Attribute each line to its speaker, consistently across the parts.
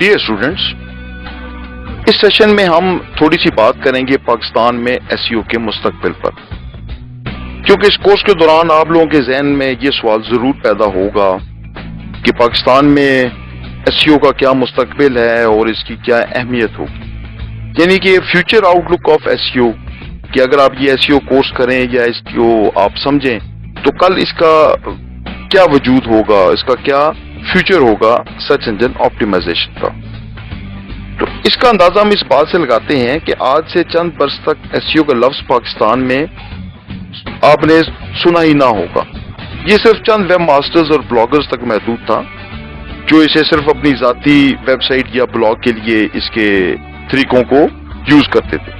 Speaker 1: Dear students, इस session में हम थोड़ी सी बात करेंगे पाकिस्तान में एसईओ के मुस्तकबिल पर, क्योंकि इस कोर्स के दौरान आप लोगों के जहन में ये सवाल जरूर पैदा होगा कि पाकिस्तान में एसईओ का क्या मुस्तकबिल है और इसकी क्या अहमियत होगी, यानी कि फ्यूचर आउटलुक ऑफ एसईओ, कि अगर आप ये एसईओ कोर्स करें या इसको आप समझें तो कल इसका क्या वजूद होगा, इसका क्या फ्यूचर होगा सर्च इंजन ऑप्टिमाइजेशन का। तो इसका अंदाजा हम इस बात से लगाते हैं कि आज से चंद बरस तक एसईओ का लफ्ज पाकिस्तान में आपने सुना ही ना होगा। ये सिर्फ चंद वेब मास्टर्स और ब्लॉगर्स तक महदूद था, जो इसे सिर्फ अपनी जाती वेबसाइट या ब्लॉग के लिए इसके तरीकों को यूज करते थे।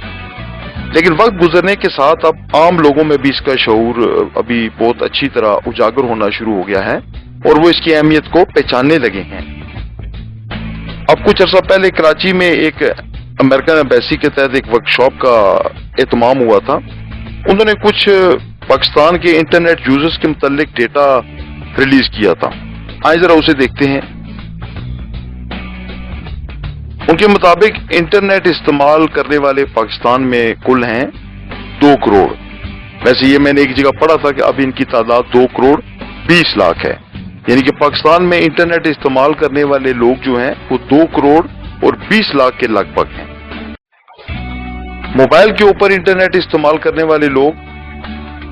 Speaker 1: लेकिन वक्त गुजरने के साथ अब आम लोगों में भी इसका शऊर अभी बहुत अच्छी तरह उजागर होना शुरू हो गया है और वो इसकी अहमियत को पहचानने लगे हैं। अब कुछ अर्सा पहले कराची में एक अमेरिकन एम्बेसी के तहत एक वर्कशॉप का एहतमाम हुआ था। उन्होंने कुछ पाकिस्तान के इंटरनेट यूजर्स के मुतालिक डेटा रिलीज किया था। आइए जरा उसे देखते हैं। उनके मुताबिक इंटरनेट इस्तेमाल करने वाले पाकिस्तान में कुल हैं 2 करोड़। वैसे ये मैंने एक जगह पढ़ा था कि अब इनकी तादाद 2 करोड़ 20 लाख है, यानी कि पाकिस्तान में इंटरनेट इस्तेमाल करने वाले लोग जो हैं वो 2 करोड़ और 20 लाख के लगभग हैं। मोबाइल के ऊपर इंटरनेट इस्तेमाल करने वाले लोग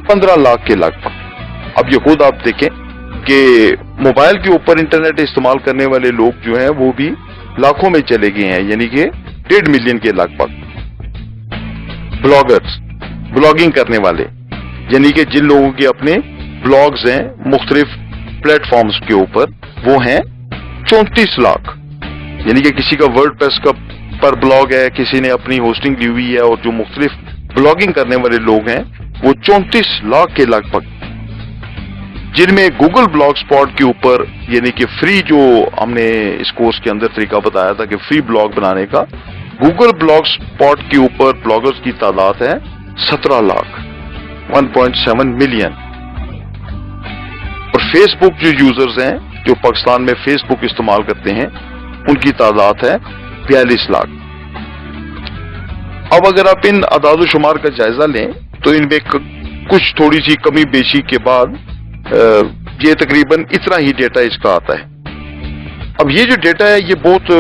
Speaker 1: 15 लाख के लगभग। अब ये खुद आप देखें कि मोबाइल के ऊपर इंटरनेट इस्तेमाल करने वाले लोग जो हैं वो भी लाखों में चले गए हैं, यानी कि 1.5 मिलियन के लगभग। ब्लॉगर्स, ब्लॉगिंग करने वाले, यानी कि जिन लोगों के अपने ब्लॉग्स हैं मुख्तलिफ प्लेटफॉर्म्स के ऊपर, वो हैं 34 लाख। यानी कि किसी का वर्डप्रेस का पर ब्लॉग है, किसी ने अपनी होस्टिंग ली हुई है, और जो मुख्तलिफ ब्लॉगिंग करने वाले लोग हैं वो 34 लाख के लगभग, जिनमें गूगल ब्लॉग स्पॉट के ऊपर, यानी कि फ्री, जो हमने इस कोर्स के अंदर तरीका बताया था कि फ्री ब्लॉग बनाने का, गूगल ब्लॉग स्पॉट के ऊपर ब्लॉगर्स की तादाद है 17 लाख 1.7 मिलियन। और फेसबुक जो यूजर्स हैं, जो पाकिस्तान में फेसबुक इस्तेमाल करते हैं, उनकी तादाद है 42 लाख। अब अगर आप इन अदाद शुमार का जायजा लें तो इनमें कुछ थोड़ी सी कमी बेशी के बाद ये तकरीबन इतना ही डेटा इसका आता है। अब ये जो डेटा है ये बहुत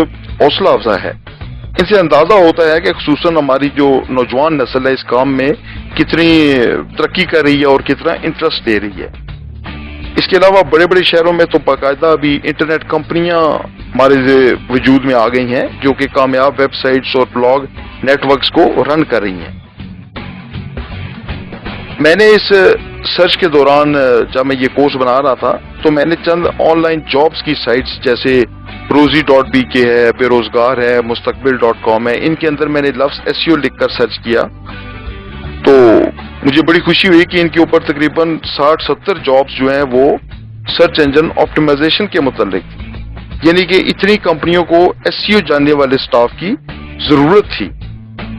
Speaker 1: हौसला अफजा है। इनसे अंदाजा होता है कि खुसूसन हमारी जो नौजवान नस्ल है इस काम में कितनी तरक्की कर रही है और कितना इंटरेस्ट दे रही है। इसके अलावा बड़े बड़े शहरों में तो बाकायदा अभी इंटरनेट कंपनियां हमारे वजूद में आ गई हैं, जो कि कामयाब वेबसाइट्स और ब्लॉग नेटवर्क्स को रन कर रही हैं। मैंने इस सर्च के दौरान, जब मैं ये कोर्स बना रहा था, तो मैंने चंद ऑनलाइन जॉब्स की साइट्स जैसे रोजी.bk है, बेरोजगार है, मुस्तकबिल.com है, इनके अंदर मैंने लफ्ज एसईओ लिखकर सर्च किया तो मुझे बड़ी खुशी हुई कि इनके ऊपर तकरीबन 60-70 जॉब्स जो हैं वो सर्च इंजन ऑप्टिमाइजेशन के मुतालिक, यानी कि इतनी कंपनियों को एसईओ जानने वाले स्टाफ की जरूरत थी।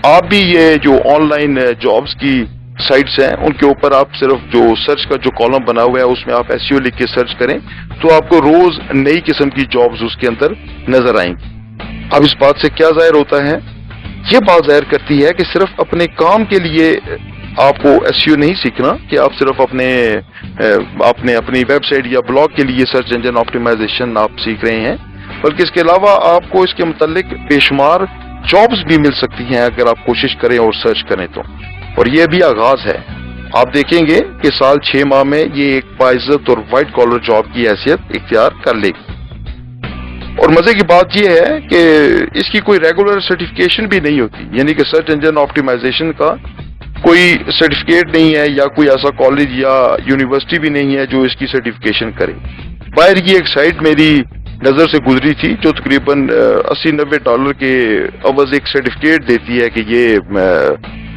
Speaker 1: आप भी ये जो ऑनलाइन जॉब्स की साइट्स हैं उनके ऊपर आप सिर्फ जो सर्च का जो कॉलम बना हुआ है उसमें आप एसईओ लिख के सर्च करें तो आपको रोज नई किस्म की जॉब्स उसके अंदर नजर आएंगी। अब इस बात से क्या जाहिर होता है? ये बात जाहिर करती है कि सिर्फ अपने काम के लिए आपको एसईओ नहीं सीखना कि आप सिर्फ अपनी वेबसाइट या ब्लॉग के लिए सर्च इंजन ऑप्टिमाइजेशन आप सीख रहे हैं, बल्कि इसके अलावा आपको इसके मुतालिक बेशुमार जॉब्स भी मिल सकती हैं अगर आप कोशिश करें और सर्च करें तो। और ये भी आगाज है। आप देखेंगे कि साल 6 माह में ये एक बाइज्जत और व्हाइट कॉलर जॉब की हैसियत इख्तियार कर लेगी। और मजे की बात यह है कि इसकी कोई रेगुलर सर्टिफिकेशन भी नहीं होती, यानी कि सर्च इंजन ऑप्टिमाइजेशन का कोई सर्टिफिकेट नहीं है या कोई ऐसा कॉलेज या यूनिवर्सिटी भी नहीं है जो इसकी सर्टिफिकेशन करे। बाहर की एक साइट मेरी नजर से गुजरी थी जो तकरीबन $80-90 के अवज एक सर्टिफिकेट देती है कि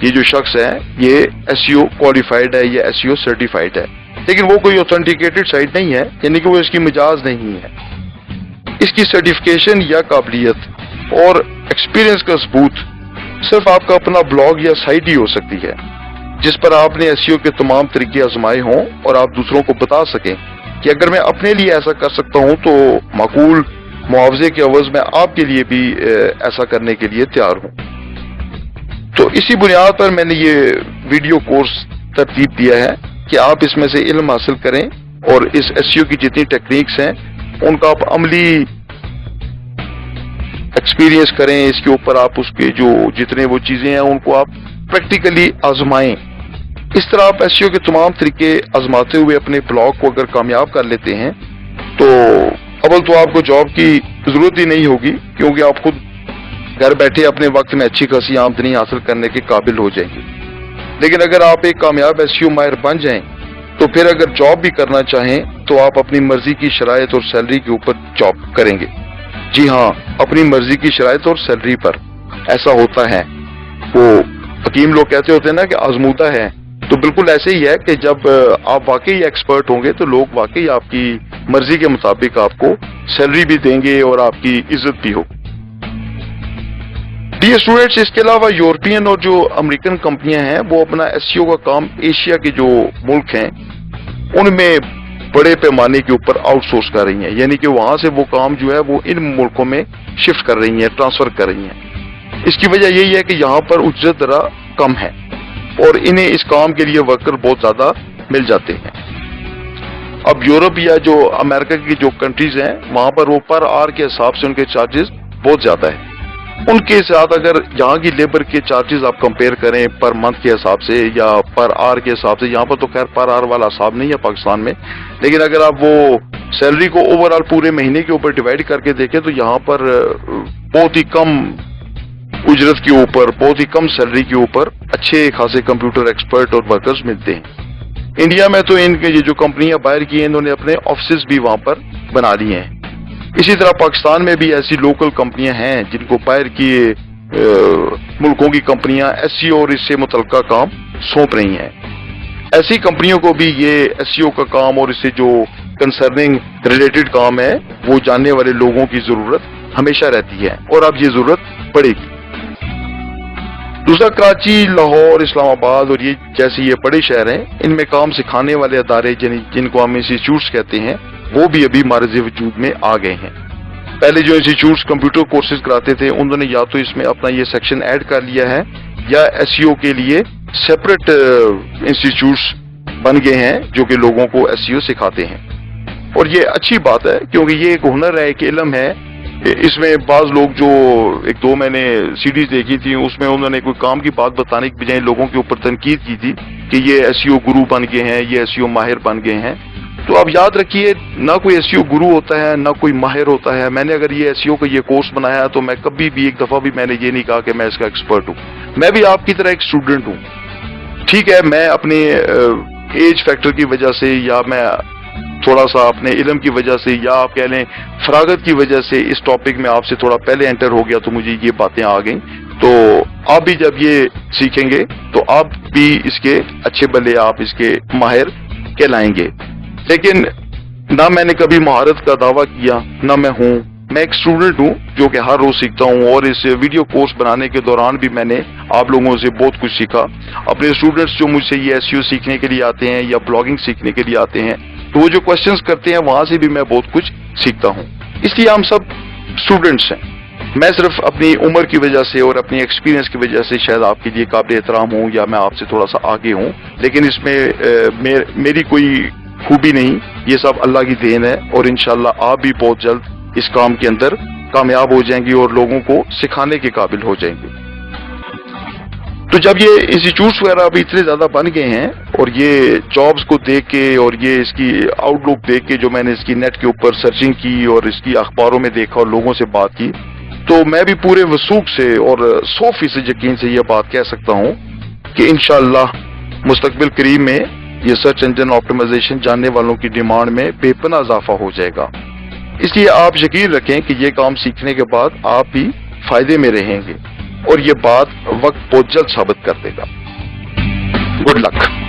Speaker 1: ये जो शख्स है ये एसईओ क्वालिफाइड है या एसईओ सर्टिफाइड है, लेकिन वो कोई ऑथेंटिकेटेड साइट नहीं है, यानी कि वो इसकी मिजाज नहीं है। इसकी सर्टिफिकेशन या काबिलियत और एक्सपीरियंस का सबूत सिर्फ आपका अपना ब्लॉग या साइट ही हो सकती है, जिस पर आपने एसईओ के तमाम तरीके आजमाए हों और आप दूसरों को बता सकें कि अगर मैं अपने लिए ऐसा कर सकता हूं तो माकूल मुआवजे के अवज में आपके लिए भी ऐसा करने के लिए तैयार हूं। तो इसी बुनियाद पर मैंने ये वीडियो कोर्स तरतीब दिया है कि आप इसमें से इल्म हासिल करें और इस एसईओ की जितनी टेक्निक्स हैं उनका आप अमली एक्सपीरियंस करें, इसके ऊपर आप उसके जो जितने वो चीजें हैं उनको आप प्रैक्टिकली आजमाएं। इस तरह आप एसईओ के तमाम तरीके आजमाते हुए अपने ब्लॉग को अगर कामयाब कर लेते हैं तो अव्वल तो आपको जॉब की जरूरत ही नहीं होगी, क्योंकि आप खुद घर बैठे अपने वक्त में अच्छी खासी आमदनी हासिल करने के काबिल हो जाएंगे। लेकिन अगर आप एक कामयाब एसईओ माहिर बन जाएं तो फिर अगर जॉब भी करना चाहें तो आप अपनी मर्जी की शराइत और सैलरी के ऊपर जॉब करेंगे। जी हाँ, अपनी मर्जी की शराइत और सैलरी पर ऐसा होता है। वो हकीम लोग कहते होते हैं ना कि आजमूदा है, तो बिल्कुल ऐसे ही है कि जब आप वाकई एक्सपर्ट होंगे तो लोग वाकई आपकी मर्जी के मुताबिक आपको सैलरी भी देंगे और आपकी इज्जत भी होगी। डियर स्टूडेंट्स, इसके अलावा यूरोपियन और जो अमेरिकन कंपनियां हैं वो अपना एसईओ का काम एशिया के जो मुल्क हैं उनमें बड़े पैमाने के ऊपर आउटसोर्स कर रही हैं, यानी कि वहां से वो काम जो है वो इन मुल्कों में शिफ्ट कर रही हैं, ट्रांसफर कर रही हैं। इसकी वजह यही है कि यहाँ पर उज्जत जरा कम है और इन्हें इस काम के लिए वर्कर बहुत ज्यादा मिल जाते हैं। अब यूरोप या जो अमेरिका की जो कंट्रीज हैं वहां पर वो पर आवर के हिसाब से उनके चार्जेस बहुत ज्यादा है। उनके साथ अगर यहाँ की लेबर के चार्जेस आप कंपेयर करें पर मंथ के हिसाब से या पर आवर के हिसाब से, यहाँ पर तो खैर पर आवर वाला हिसाब नहीं है पाकिस्तान में, लेकिन अगर आप वो सैलरी को ओवरऑल पूरे महीने के ऊपर डिवाइड करके देखें तो यहाँ पर बहुत ही कम उजरत के ऊपर, बहुत ही कम सैलरी के ऊपर अच्छे खासे कंप्यूटर एक्सपर्ट और वर्कर्स मिलते हैं। इंडिया में तो इनके ये जो कंपनियां बाहर की हैं इन्होंने अपने ऑफिस भी वहां पर बना लिए हैं। इसी तरह पाकिस्तान में भी ऐसी लोकल कंपनियां हैं जिनको बाहर की मुल्कों की कंपनियां एसईओ और इससे मुतल्लिका काम सौंप रही हैं। ऐसी कंपनियों को भी ये एसईओ का काम और इससे जो कंसर्निंग रिलेटेड काम है वो जानने वाले लोगों की जरूरत हमेशा रहती है और अब ये जरूरत पड़ेगी। दूसरा, कराची, लाहौर, इस्लामाबाद और ये जैसे ये बड़े शहर हैं इनमें काम सिखाने वाले अदारे जिनको हम इंस्टीट्यूट्स कहते हैं वो भी अभी मारज़ वजूद में आ गए हैं। पहले जो इंस्टीट्यूट्स कंप्यूटर कोर्सेज कराते थे उन्होंने या तो इसमें अपना ये सेक्शन ऐड कर लिया है या एसईओ के लिए सेपरेट इंस्टीट्यूट्स बन गए हैं जो कि लोगों को एसईओ सिखाते हैं। और ये अच्छी बात है क्योंकि ये एक हुनर है, एक इल्म है। इसमें बाज लोग जो एक दो मैंने सीडीज देखी थी उसमें उन्होंने कोई काम की बात बताने की बजाय लोगों के ऊपर तनकीद की थी कि ये एसईओ गुरु बन गए हैं, ये एसईओ माहिर बन गए हैं। तो आप याद रखिए, ना कोई एसईओ गुरु होता है ना कोई माहिर होता है। मैंने अगर ये एसईओ का ये कोर्स बनाया तो मैं कभी भी एक दफा भी मैंने ये नहीं कहा कि मैं इसका एक्सपर्ट हूँ। मैं भी आपकी तरह एक स्टूडेंट हूँ। ठीक है, मैं अपने एज फैक्टर की वजह से या मैं थोड़ा सा अपने इल्म की वजह से या आप कह लें फरागत की वजह से इस टॉपिक में आपसे थोड़ा पहले एंटर हो गया तो मुझे ये बातें आ गई। तो आप भी जब ये सीखेंगे तो आप भी इसके अच्छे भले आप इसके माहिर कहलाएंगे। लेकिन ना मैंने कभी महारत का दावा किया ना मैं हूँ। मैं एक स्टूडेंट हूँ जो कि हर रोज सीखता हूँ और इस वीडियो कोर्स बनाने के दौरान भी मैंने आप लोगों से बहुत कुछ सीखा। अपने स्टूडेंट्स जो मुझसे ये एसईओ सीखने के लिए आते हैं या ब्लॉगिंग सीखने के लिए आते हैं तो वो जो क्वेश्चंस करते हैं वहां से भी मैं बहुत कुछ सीखता हूँ। इसलिए हम सब स्टूडेंट्स हैं। मैं सिर्फ अपनी उम्र की वजह से और अपनी एक्सपीरियंस की वजह से शायद आपके लिए काबिल एहतराम हूँ या मैं आपसे थोड़ा सा आगे हूँ, लेकिन इसमें मेरी कोई खूबी नहीं, ये सब अल्लाह की देन है और इंशाल्लाह आप भी बहुत जल्द इस काम के अंदर कामयाब हो जाएंगे और लोगों को सिखाने के काबिल हो जाएंगे। तो जब ये इंस्टीट्यूट्स वगैरह अभी इतने ज्यादा बन गए हैं और ये जॉब्स को देख के और ये इसकी आउटलुक देख के जो मैंने इसकी नेट के ऊपर सर्चिंग की और इसकी अखबारों में देखा और लोगों से बात की, तो मैं भी पूरे वसूख से और 100% यकीन से ये बात कह सकता हूँ कि इंशाअल्लाह मुस्तकबिल करीब में ये सर्च इंजन ऑप्टिमाइजेशन जानने वालों की डिमांड में बेपनाह इजाफा हो जाएगा। इसलिए आप यकीन रखें कि ये काम सीखने के बाद आप भी फायदे में रहेंगे और ये बात वक्त बहुत जल्द साबित कर देगा। Good luck.